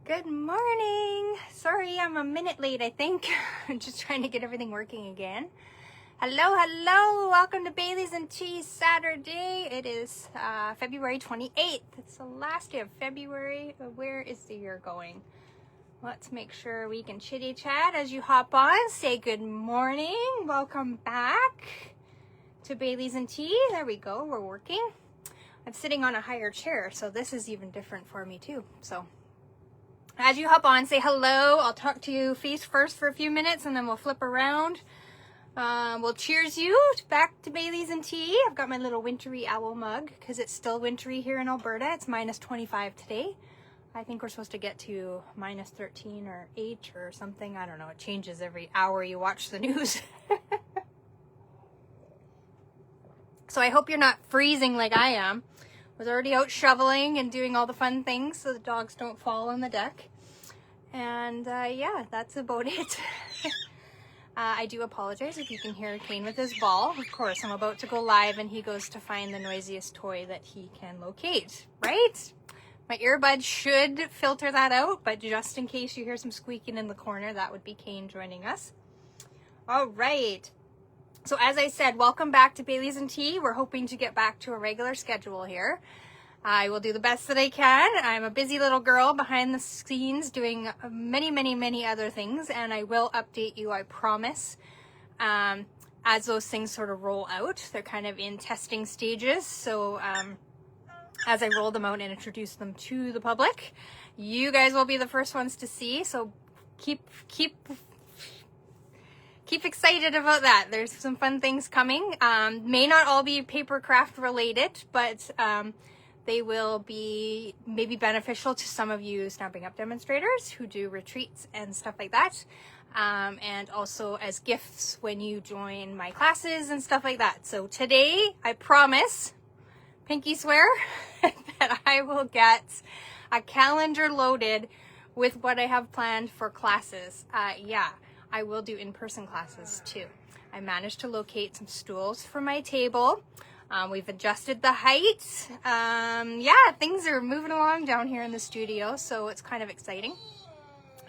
Good morning. Sorry, I'm a minute late, I think. I'm just trying to get everything working again. Hello. Welcome to Bailey's and Tea Saturday. It is February 28th. It's the last day of February. Where is the year going? Let's make sure we can chitty chat as you hop on. Say good morning. Welcome back to Bailey's and Tea. There we go. We're working. I'm sitting on a higher chair, so this is even different for me too. So as you hop on, say hello. I'll talk to you face first for a few minutes, and then we'll flip around. We'll cheers you back to Bailey's and Tea. I've got my little wintry owl mug because it's still wintry here in Alberta. It's minus 25 today. I think we're supposed to get to minus 13 or 8 or something. I don't know. It changes every hour you watch the news. So I hope you're not freezing like I am. I was already out shoveling and doing all the fun things so the dogs don't fall on the deck. And yeah, that's about it. I do apologize if you can hear Kane with his ball. Of course, I'm about to go live and he goes to find the noisiest toy that he can locate, right? My earbuds should filter that out, but just in case you hear some squeaking in the corner, that would be Kane joining us. All right. So as I said, welcome back to Bailey's and Tea. We're hoping to get back to a regular schedule here. I will do the best that I can. I'm a busy little girl behind the scenes doing many other things, and I will update you, I promise, as those things sort of roll out. They're kind of in testing stages, so as I roll them out and introduce them to the public, you guys will be the first ones to see, so keep excited about that. There's some fun things coming. May not all be papercraft related, but they will be maybe beneficial to some of you Stampin' Up! Demonstrators who do retreats and stuff like that. And also as gifts when you join my classes and stuff like that. So today, I promise, pinky swear, that I will get a calendar loaded with what I have planned for classes. Yeah, I will do in-person classes too. I managed to locate some stools for my table. We've adjusted the height. Yeah, things are moving along down here in the studio, so it's kind of exciting.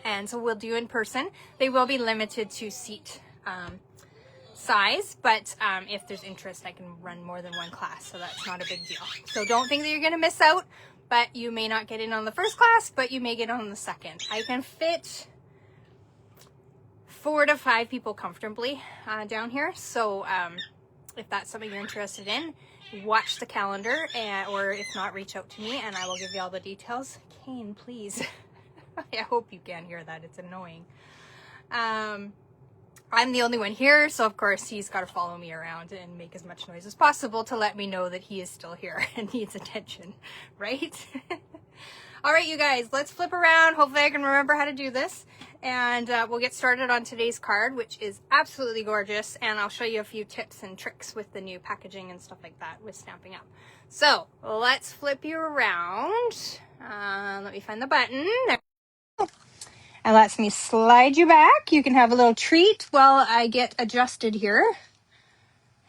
And so we'll do in person. They will be limited to seat size, but if there's interest, I can run more than one class, so that's not a big deal. So don't think that you're gonna miss out, but you may not get in on the first class, but you may get on the second. I can fit 4 to 5 people comfortably down here, so if that's something you're interested in, watch the calendar, or if not, reach out to me and I will give you all the details. Kane, please. I hope you can hear that. It's annoying. I'm the only one here, so of course he's got to follow me around and make as much noise as possible to let me know that he is still here and needs attention, right? All right, you guys, let's flip around. Hopefully I can remember how to do this. And we'll get started on today's card, which is absolutely gorgeous. And I'll show you a few tips and tricks with the new packaging and stuff like that with Stampin' Up! So let's flip you around. Let me find the button. There. And lets me slide you back. You can have a little treat while I get adjusted here.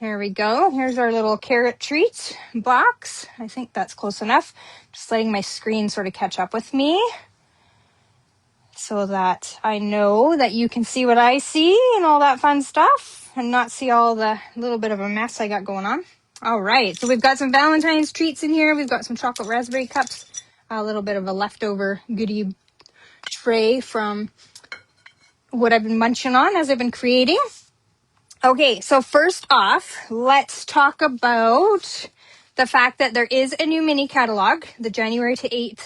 Here we go. Here's our little carrot treat box. I think that's close enough. Just letting my screen sort of catch up with me so that I know that you can see what I see and all that fun stuff and not see all the little bit of a mess I got going on. All right. So we've got some Valentine's treats in here. We've got some chocolate raspberry cups, a little bit of a leftover goodie tray from what I've been munching on as I've been creating. Okay, so first off, let's talk about the fact that there is a new mini catalog, the January to April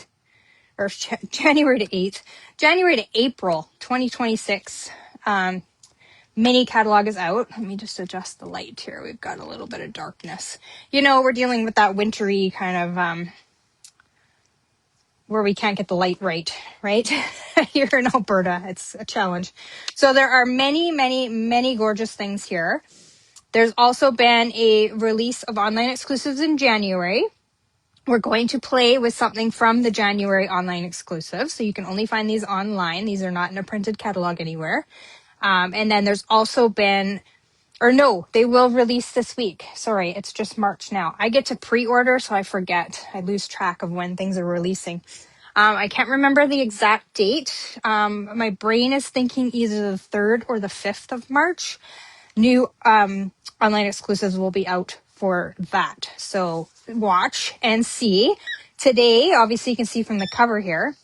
2026 mini catalog is out. Let me just adjust the light here. We've got a little bit of darkness. You know, we're dealing with that wintry kind of where we can't get the light right? Here in Alberta, it's a challenge. So there are many gorgeous things here. There's also been a release of online exclusives in January. We're going to play with something from the January online exclusive. So you can only find these online. These are not in a printed catalog anywhere. And then there's also been, or no, they will release this week. Sorry, it's just March now. I get to pre-order, so I forget. I lose track of when things are releasing. I can't remember the exact date. My brain is thinking either the 3rd or the 5th of March. New online exclusives will be out for that. So watch and see. Today, obviously you can see from the cover here,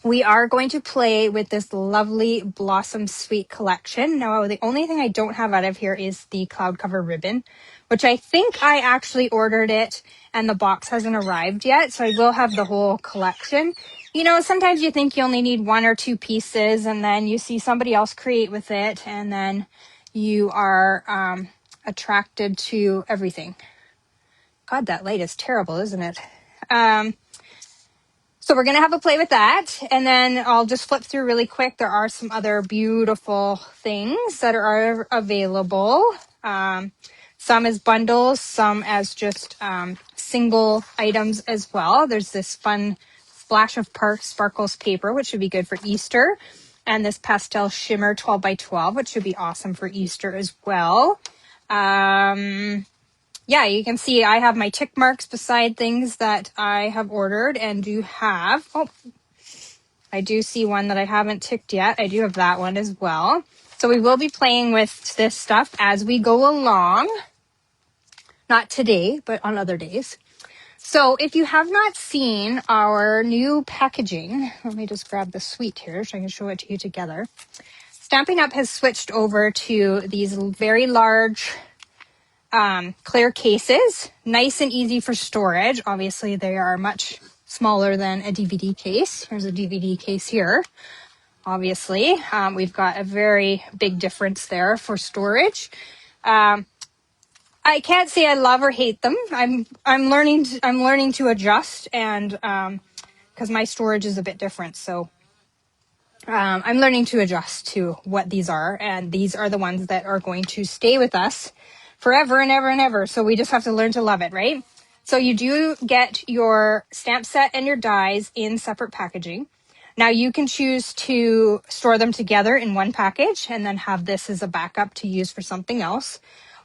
we are going to play with this lovely Blossom Suite collection. Now, the only thing I don't have out of here is the cloud cover ribbon, which I think I actually ordered it and the box hasn't arrived yet. So I will have the whole collection. You know, sometimes you think you only need 1 or 2 pieces and then you see somebody else create with it and then you are attracted to everything. God, that light is terrible, isn't it? So we're going to have a play with that. And then I'll just flip through really quick. There are some other beautiful things that are available. Some as bundles, some as just single items as well. There's this fun Splash of Park Sparkles paper, which should be good for Easter. And this pastel shimmer 12 by 12, which should be awesome for Easter as well. Yeah, you can see I have my tick marks beside things that I have ordered and do have. Oh, I do see one that I haven't ticked yet. I do have that one as well. So we will be playing with this stuff as we go along. Not today, but on other days. So if you have not seen our new packaging, let me just grab the suite here so I can show it to you together. Stampin' Up! Has switched over to these very large clear cases, nice and easy for storage. Obviously, they are much smaller than a DVD case. Here's a DVD case here. Obviously, we've got a very big difference there for storage. I can't say I love or hate them. I'm learning to adjust, and because my storage is a bit different, so I'm learning to adjust to what these are, and these are the ones that are going to stay with us forever and ever and ever. So we just have to learn to love it, right? So you do get your stamp set and your dies in separate packaging. Now you can choose to store them together in one package and then have this as a backup to use for something else.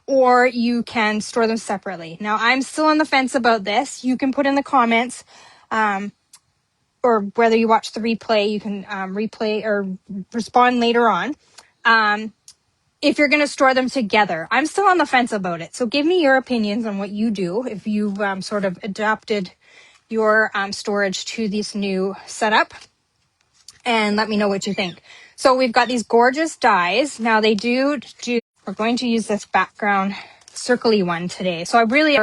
Or you can store them separately. Now I'm still on the fence about this. You can put in the comments, or whether you watch the replay, you can replay or respond later on. If you're going to store them together, I'm still on the fence about it. So give me your opinions on what you do if you've sort of adapted your storage to this new setup, and let me know what you think. So we've got these gorgeous dies. Now we're going to use this background circly one today. So I really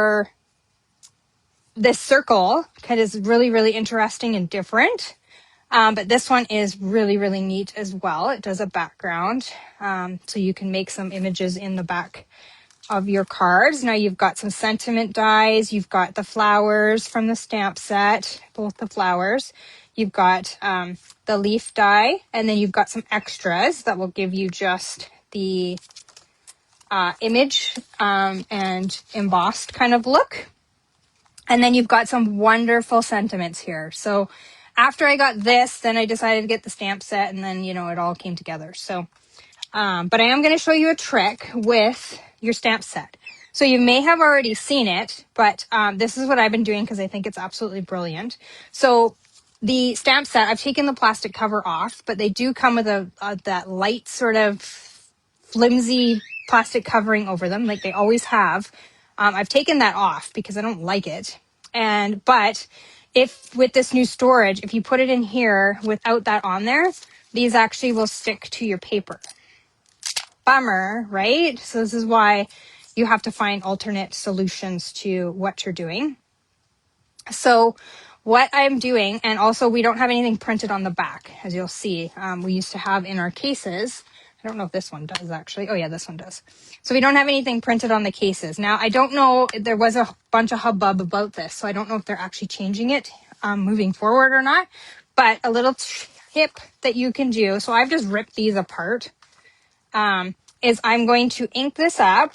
this circle is really, really interesting and different. But this one is really, really neat as well. It does a background, so you can make some images in the back of your cards. Now you've got some sentiment dies. You've got the flowers from the stamp set, both the flowers. You've got the leaf die, and then you've got some extras that will give you just the image and embossed kind of look. And then you've got some wonderful sentiments here. So after I got this, then I decided to get the stamp set, and then, you know, it all came together. So, but I am going to show you a trick with your stamp set. So you may have already seen it, but this is what I've been doing because I think it's absolutely brilliant. So the stamp set, I've taken the plastic cover off, but they do come with that light sort of flimsy plastic covering over them, like they always have. I've taken that off because I don't like it. But if with this new storage, if you put it in here without that on there, these actually will stick to your paper. Bummer, right? So this is why you have to find alternate solutions to what you're doing. So what I'm doing, and also we don't have anything printed on the back, as you'll see. We used to have in our cases. I don't know if this one does actually. Oh yeah, this one does. So we don't have anything printed on the cases. Now, I don't know, there was a bunch of hubbub about this, so I don't know if they're actually changing it moving forward or not. But a little tip that you can do, so I've just ripped these apart, is I'm going to ink this up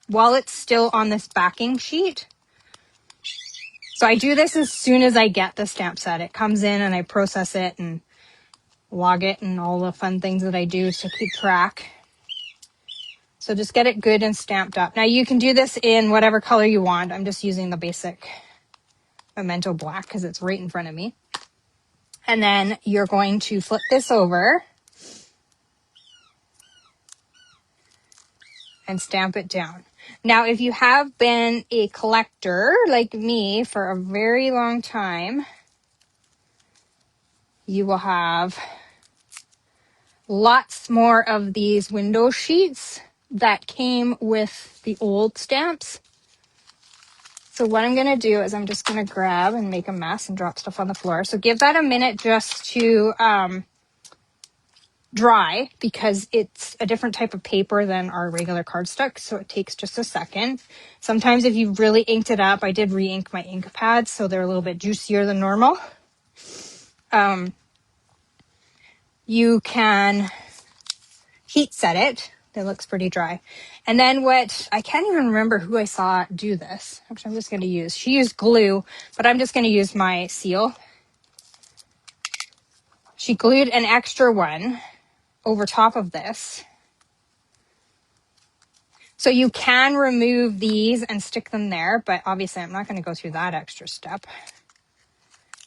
while it's still on this backing sheet. So I do this as soon as I get the stamp set. It comes in and I process it and log it and all the fun things that I do to keep track. So just get it good and stamped up. Now you can do this in whatever color you want. I'm just using the basic Memento black because it's right in front of me. And then you're going to flip this over and stamp it down. Now, if you have been a collector like me for a very long time, you will have lots more of these window sheets that came with the old stamps. So what I'm going to do is I'm just going to grab and make a mess and drop stuff on the floor. So give that a minute just to dry, because it's a different type of paper than our regular cardstock. So it takes just a second. Sometimes if you've really inked it up, I did re-ink my ink pads, so they're a little bit juicier than normal. You can heat set it. It looks pretty dry. And then what, I can't even remember who I saw do this, which I'm just going to use. She used glue, but I'm just going to use my seal. She glued an extra one over top of this. So you can remove these and stick them there, but obviously I'm not going to go through that extra step.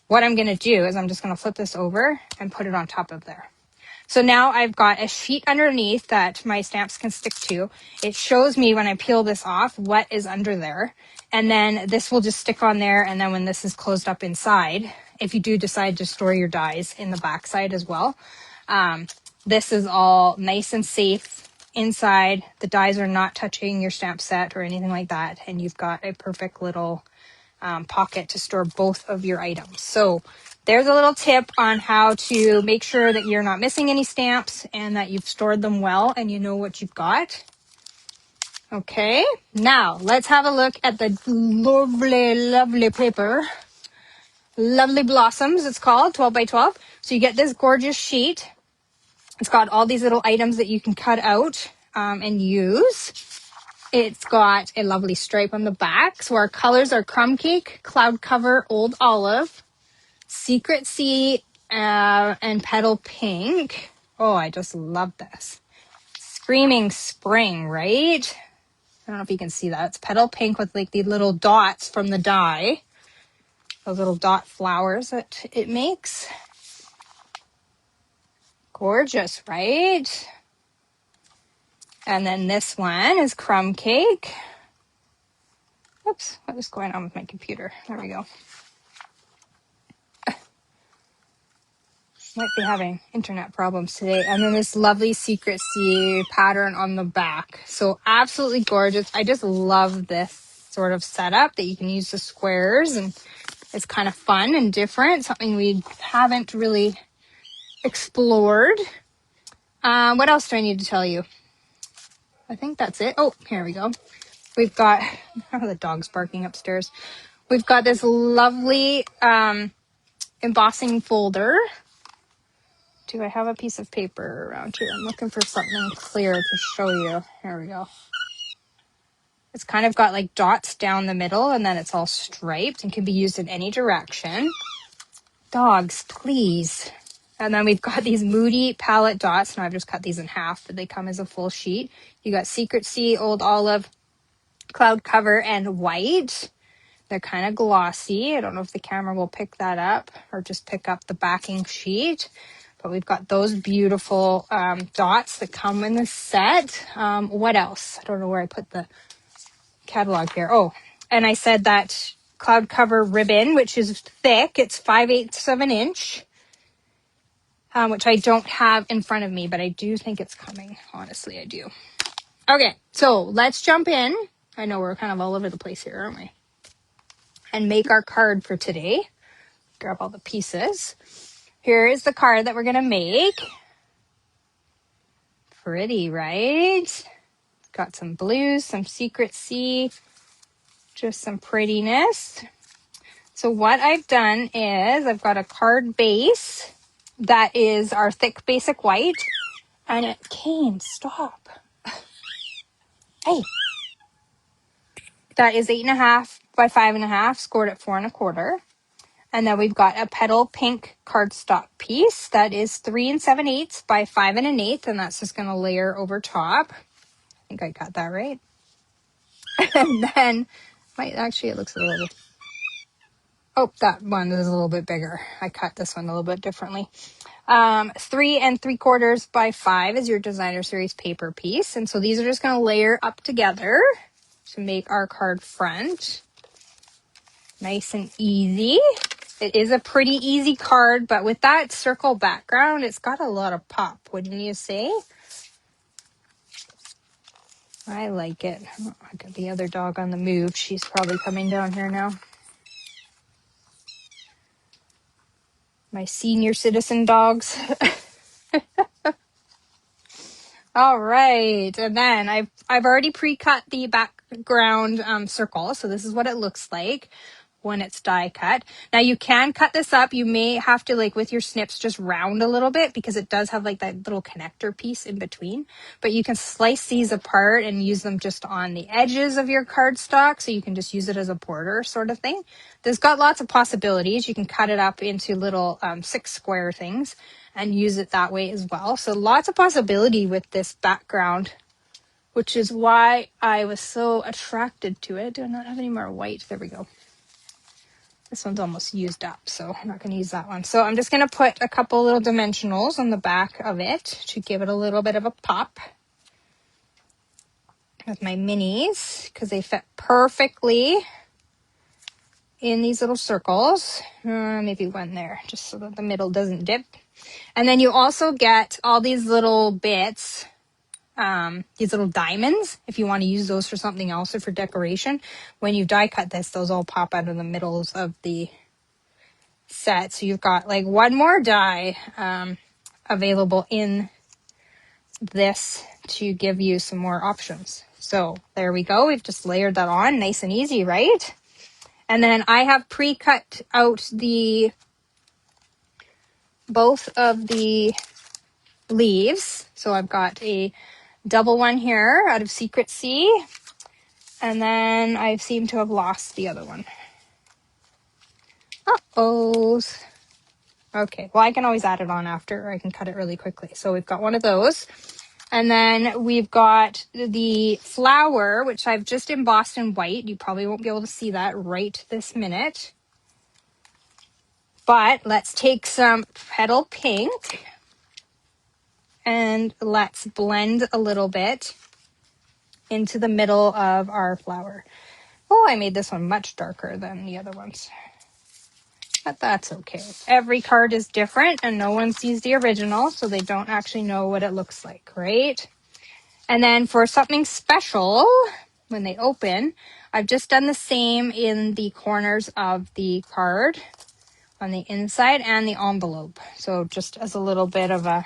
What I'm going to do is I'm just going to flip this over and put it on top of there. So now I've got a sheet underneath that my stamps can stick to. It shows me when I peel this off what is under there. And then this will just stick on there. And then when this is closed up inside, if you do decide to store your dies in the back side as well, this is all nice and safe inside. The dies are not touching your stamp set or anything like that. And you've got a perfect little pocket to store both of your items. So there's a little tip on how to make sure that you're not missing any stamps and that you've stored them well and you know what you've got. Okay, now let's have a look at the lovely, lovely paper. Lovely Blossoms, it's called, 12 by 12. So you get this gorgeous sheet. It's got all these little items that you can cut out and use. It's got a lovely stripe on the back. So our colors are Crumb Cake, Cloud Cover, Old Olive, Secret Sea, and Petal Pink. Oh, I just love this. Screaming Spring, right? I don't know if you can see that. It's Petal Pink with like the little dots from the die. Those little dot flowers that it makes. Gorgeous, right? And then this one is Crumb Cake. Oops, what is going on with my computer? There we go. Might be having internet problems today. And then this lovely Secret Sea pattern on the back. So absolutely gorgeous. I just love this sort of setup that you can use the squares, and it's kind of fun and different. Something we haven't really explored. What else do I need to tell you? I think that's it. Oh, here we go. We've got, oh, the dog's barking upstairs. We've got this lovely embossing folder. Do I have a piece of paper around here? I'm looking for something clear to show you. Here we go. It's kind of got like dots down the middle, and then it's all striped and can be used in any direction. Dogs, please. And then we've got these Moody palette dots. Now I've just cut these in half, but they come as a full sheet. You got Secret Sea, Old Olive, Cloud Cover, and White. They're kind of glossy. I don't know if the camera will pick that up or just pick up the backing sheet. But we've got those beautiful dots that come in the set. What else? I don't know where I put the catalog here. Oh, and I said that Cloud Cover ribbon, which is thick. It's 5/8 of an inch, which I don't have in front of me, but I do think it's coming. Honestly, I do. Okay, so let's jump in. I know we're kind of all over the place here, aren't we? And make our card for today. Grab all the pieces. Here is the card that we're going to make. Pretty, right? Got some blues, some Secret Sea, just some prettiness. So what I've done is I've got a card base that is our thick basic white. And it came, stop. Hey. That is 8.5 by 5.5, scored at 4 1/4. And then we've got a Petal Pink cardstock piece that is 3 7/8 by 5 1/8, and that's just going to layer over top. I think I got that right. And then, actually, it looks a little. Oh, that one is a little bit bigger. I cut this one a little bit differently. 3 3/4 by 5 is your designer series paper piece. And so these are just going to layer up together to make our card front. Nice and easy. It is a pretty easy card, but with that circle background, it's got a lot of pop, wouldn't you say? I like it. Oh, I got the other dog on the move. She's probably coming down here now. My senior citizen dogs. All right, and then I've already pre-cut the background circle, so this is what it looks like when it's die cut. Now you can cut this up. You may have to, like with your snips, just round a little bit because it does have like that little connector piece in between. But you can slice these apart and use them just on the edges of your cardstock, so you can just use it as a border sort of thing. There's got lots of possibilities. You can cut it up into little 6 square things and use it that way as well. So lots of possibility with this background, which is why I was so attracted to it. Do I not have any more white? There we go. This one's almost used up, so I'm not going to use that one. So I'm just going to put a couple little dimensionals on the back of it to give it a little bit of a pop with my minis, because they fit perfectly in these little circles. Maybe one there, just so that the middle doesn't dip. And then you also get all these little bits, these little diamonds, if you want to use those for something else or for decoration. When you die cut this, those all pop out of the middles of the set. So you've got like one more die available in this to give you some more options. So there we go. We've just layered that on, nice and easy, right? And then I have pre-cut out both of the leaves. So I've got a double one here out of Secret Sea, and then I seem to have lost the other one. Uh-oh. Okay, well, I can always add it on after, or I can cut it really quickly. So we've got one of those. And then we've got the flower, which I've just embossed in white. You probably won't be able to see that right this minute. But let's take some petal pink and let's blend a little bit into the middle of our flower. Oh, I made this one much darker than the other ones. But that's okay. Every card is different and no one sees the original, so they don't actually know what it looks like, right? And then for something special, when they open, I've just done the same in the corners of the card on the inside and the envelope. So just as a little bit of a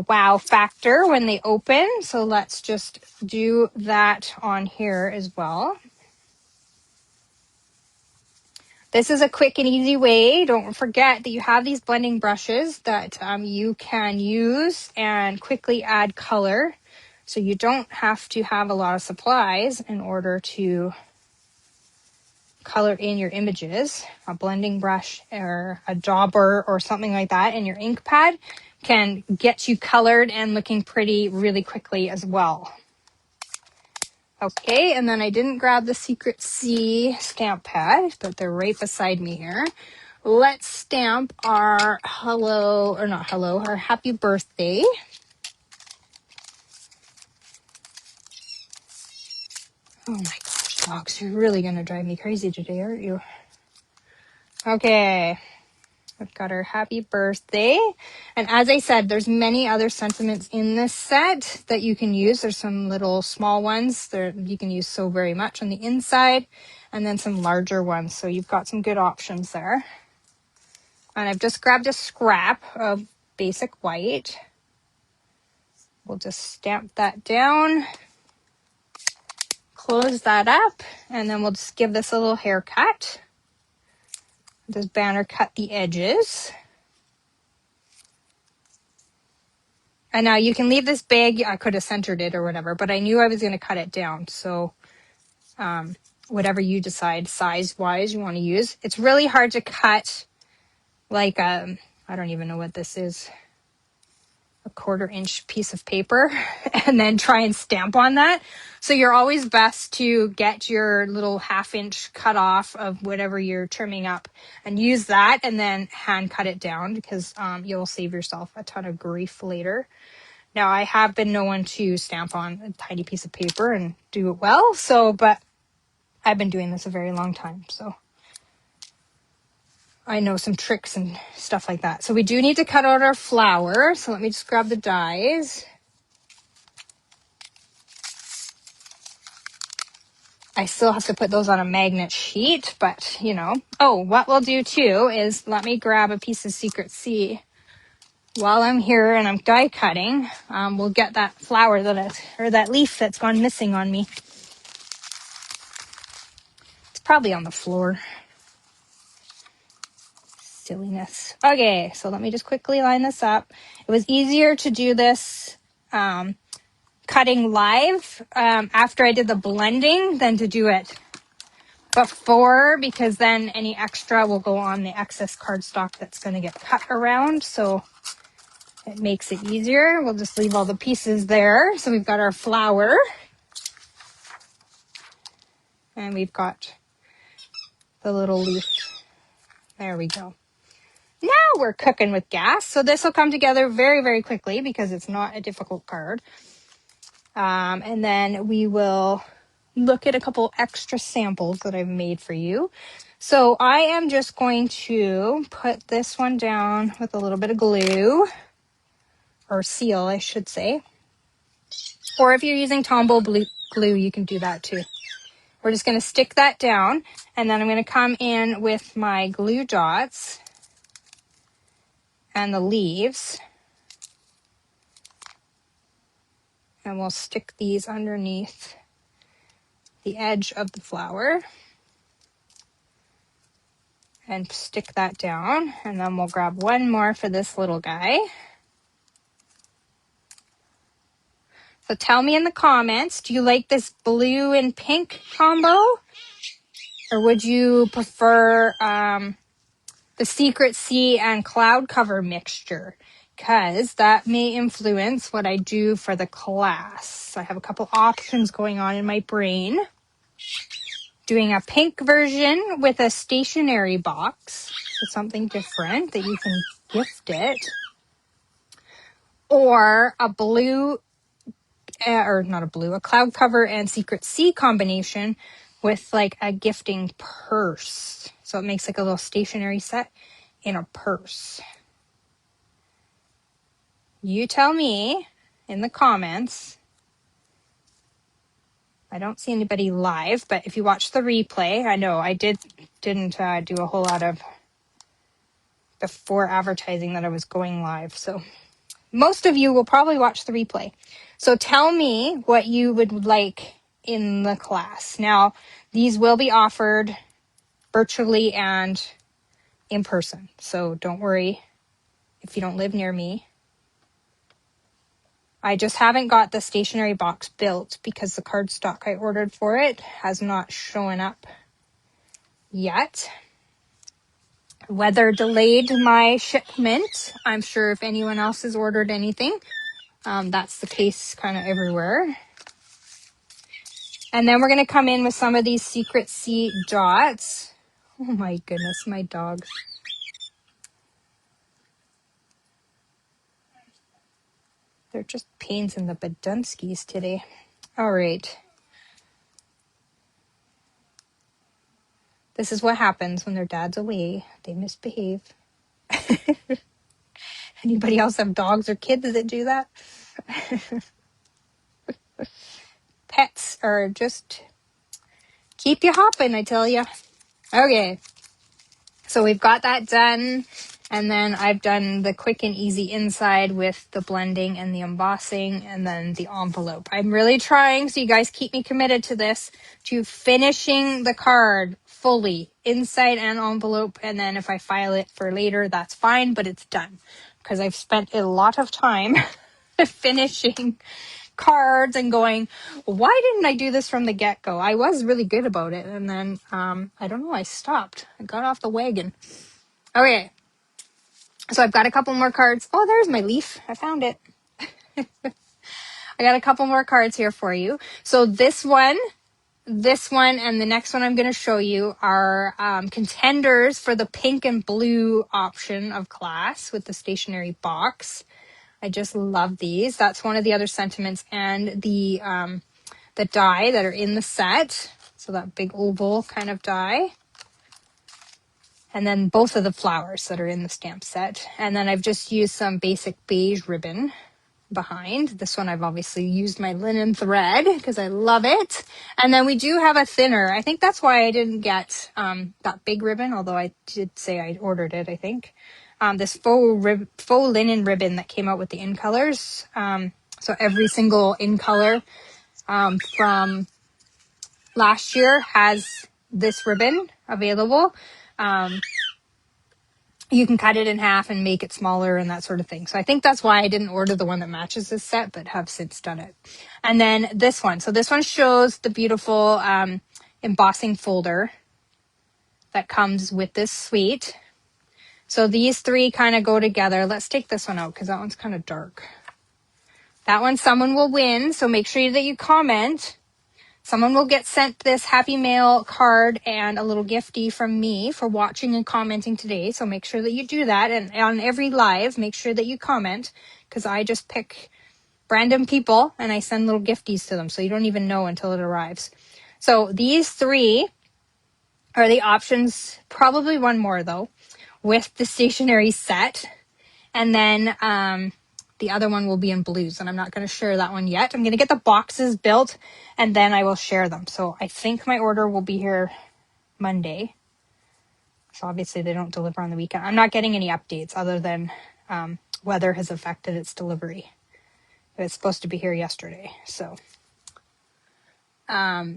wow factor when they open. So let's just do that on here as well. This is a quick and easy way. Don't forget that you have these blending brushes that you can use and quickly add color. So you don't have to have a lot of supplies in order to color in your images. A blending brush or a dauber or something like that in your ink pad can get you colored and looking pretty really quickly as well. Okay, and then I didn't grab the Secret Sea stamp pad, but they're right beside me here. Let's stamp our our happy birthday. Oh my gosh, dogs, you're really gonna drive me crazy today, aren't you? Okay, I've got our happy birthday. And as I said, there's many other sentiments in this set that you can use. There's some little small ones that you can use so very much on the inside, and then some larger ones. So you've got some good options there. And I've just grabbed a scrap of basic white. We'll just stamp that down, close that up, and then we'll just give this a little haircut. Just banner cut the edges. And now you can leave this big. I could have centered it or whatever, but I knew I was going to cut it down. So whatever you decide size-wise you want to use. It's really hard to cut like I don't even know what this is. a 1/4-inch piece of paper and then try and stamp on that. So you're always best to get your little 1/2-inch cut off of whatever you're trimming up and use that and then hand cut it down, because you'll save yourself a ton of grief later. Now, I have been known to stamp on a tiny piece of paper and do it well, but I've been doing this a very long time, so I know some tricks and stuff like that. So we do need to cut out our flower. So let me just grab the dies. I still have to put those on a magnet sheet, but you know. Oh, what we'll do too is let me grab a piece of Secret C while I'm here and I'm die cutting. We'll get that flower that leaf that's gone missing on me. It's probably on the floor. Silliness. Okay, so let me just quickly line this up. It was easier to do this cutting live after I did the blending than to do it before, because then any extra will go on the excess cardstock that's going to get cut around, so it makes it easier. We'll just leave all the pieces there. So we've got our flower and we've got the little leaf. There we go. Now we're cooking with gas. So this will come together very, very quickly because it's not a difficult card. And then we will look at a couple extra samples that I've made for you. So I am just going to put this one down with a little bit of glue, or seal, I should say. Or if you're using Tombow glue, you can do that too. We're just going to stick that down, and then I'm going to come in with my glue dots and the leaves, and we'll stick these underneath the edge of the flower and stick that down, and then we'll grab one more for this little guy. So tell me in the comments, do you like this blue and pink combo, or would you prefer the Secret C and Cloud Cover mixture? Because that may influence what I do for the class. I have a couple options going on in my brain. Doing a pink version with a stationery box, so something different that you can gift it. Or a blue, or not a blue, a Cloud Cover and Secret C combination with like a gifting purse. So it makes like a little stationery set in a purse. You tell me in the comments. I don't see anybody live, but if you watch the replay, I know I didn't do a whole lot of before advertising that I was going live. So most of you will probably watch the replay. So tell me what you would like in the class. Now, these will be offered virtually and in person. So don't worry if you don't live near me. I just haven't got the stationery box built because the cardstock I ordered for it has not shown up yet. Weather delayed my shipment. I'm sure if anyone else has ordered anything, that's the case kind of everywhere. And then we're going to come in with some of these Secret C dots. Oh my goodness, my dog. They're just pains in the badunskies today. All right. This is what happens when their dad's away. They misbehave. Anybody else have dogs or kids that do that? Pets are just keep you hopping, I tell you. Okay. So we've got that done. And then I've done the quick and easy inside with the blending and the embossing and then the envelope. I'm really trying, so you guys keep me committed to this, to finishing the card fully, inside and envelope. And then if I file it for later, that's fine, but it's done. Because I've spent a lot of time finishing cards and going, why didn't I do this from the get-go? I was really good about it. And then, I don't know, I stopped. I got off the wagon. Okay. So I've got a couple more cards. Oh, there's my leaf. I found it. I got a couple more cards here for you. So this one, and the next one I'm going to show you are contenders for the pink and blue option of class with the stationery box. I just love these. That's one of the other sentiments and the die that are in the set. So that big oval kind of die. And then both of the flowers that are in the stamp set. And then I've just used some basic beige ribbon behind. This one I've obviously used my linen thread because I love it. And then we do have a thinner. I think that's why I didn't get that big ribbon, although I did say I ordered it, I think. This faux linen ribbon that came out with the in colors. So every single in color from last year has this ribbon available. You can cut it in half and make it smaller and that sort of thing. So I think that's why I didn't order the one that matches this set, but have since done it. And then this one. So this one shows the beautiful embossing folder that comes with this suite. So these three kind of go together. Let's take this one out because that one's kind of dark. That one, someone will win. So make sure that you comment. Someone will get sent this Happy Mail card and a little giftie from me for watching and commenting today. So make sure that you do that. And on every live, make sure that you comment because I just pick random people and I send little gifties to them. So you don't even know until it arrives. So these three are the options, probably one more though, with the stationery set. And then the other one will be in blues, and I'm not going to share that one yet. I'm going to get the boxes built, and then I will share them. So I think my order will be here Monday. So obviously they don't deliver on the weekend. I'm not getting any updates other than weather has affected its delivery. It's supposed to be here yesterday. So as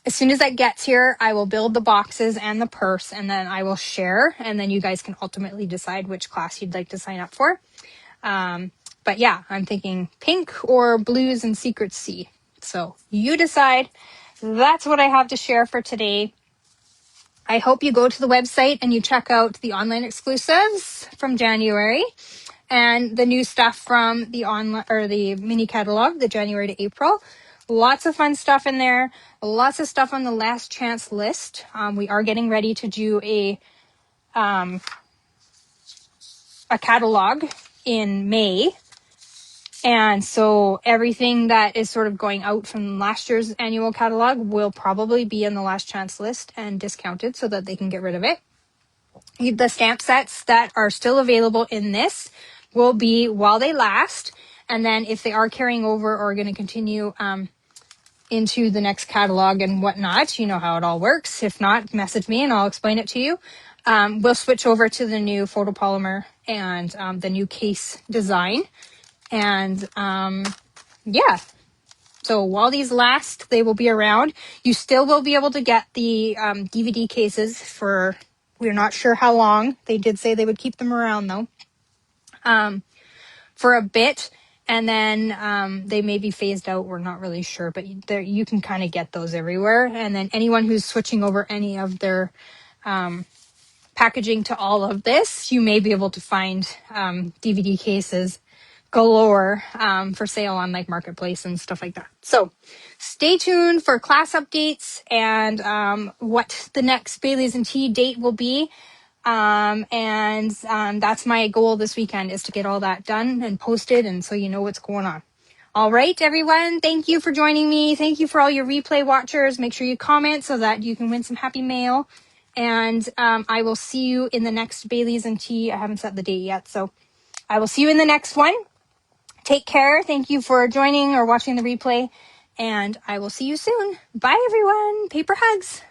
soon as that gets here, I will build the boxes and the purse, and then I will share, and then you guys can ultimately decide which class you'd like to sign up for. But yeah, I'm thinking pink or blues and secret sea. So you decide. That's what I have to share for today. I hope you go to the website and you check out the online exclusives from January and the new stuff from the online or the mini catalog, the January to April. Lots of fun stuff in there. Lots of stuff on the last chance list. We are getting ready to do a catalog in May. And so everything that is sort of going out from last year's annual catalog will probably be in the last chance list and discounted so that they can get rid of it. The stamp sets that are still available in this will be while they last. And then if they are carrying over or going to continue into the next catalog and whatnot, you know how it all works. If not, message me and I'll explain it to you. We'll switch over to the new photopolymer and the new case design. And yeah, so while these last, they will be around. You still will be able to get the DVD cases for, we're not sure how long. They did say they would keep them around though, for a bit. And then they may be phased out. We're not really sure, but you can kind of get those everywhere. And then anyone who's switching over any of their packaging to all of this, you may be able to find DVD cases galore for sale on like Marketplace and stuff like that. So stay tuned for class updates and what the next Bailey's and Tea date will be. That's my goal this weekend, is to get all that done and posted, and so you know what's going on. All right, everyone. Thank you for joining me. Thank you for all your replay watchers. Make sure you comment so that you can win some happy mail. And I will see you in the next Bailey's and Tea. I haven't set the date yet, so I will see you in the next one. Take care. Thank you for joining or watching the replay, and I will see you soon. Bye, everyone. Paper hugs.